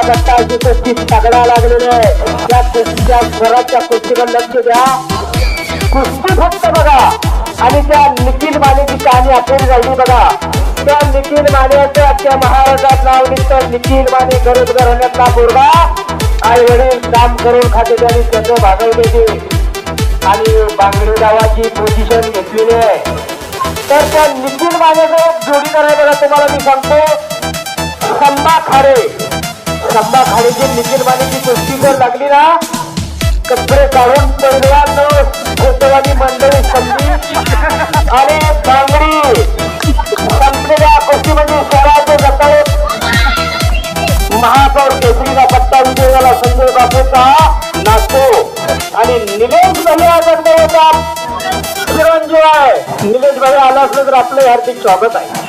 गट्टाची कुस्ती तगडा लागलेली आहे. त्या कुस्तीच्या स्वराच्या कुस्तीवर लक्ष द्या. कुस्ती फक्त बघा आणि त्या निखिल मानेची कहाणी अखेरी राहिली बघा. त्या निखिल मानेचं त्या महाराजात नाव निघतं. निखिल माने गरीब घराण्यातला पोरगा आई वडील काम करून खाते त्यांनी त्याचं भागवते आणि बांगडी गावाची पोझिशन घेतलेली आहे. तर त्या निखिल मानेचं एक जोडीदार आहे बघा. तुम्हाला मी सांगतो संभा खाडे. संभा खाडेची निखिल मानेची कुस्ती जर लागली ना कपडे काढून पैलवान गोटवाली मंडळी संधी आणि बांगडी संपलेल्या कुस्तीमध्ये शहराचे जताळे महापौर केसरीचा पट्टा विजय झाला संजय बापूचा नाचतो आणि निलेश भाई आनंद होता चिरंजीव आहे. निलेश भाई आला असलं तर आपलं हार्दिक स्वागत आहे.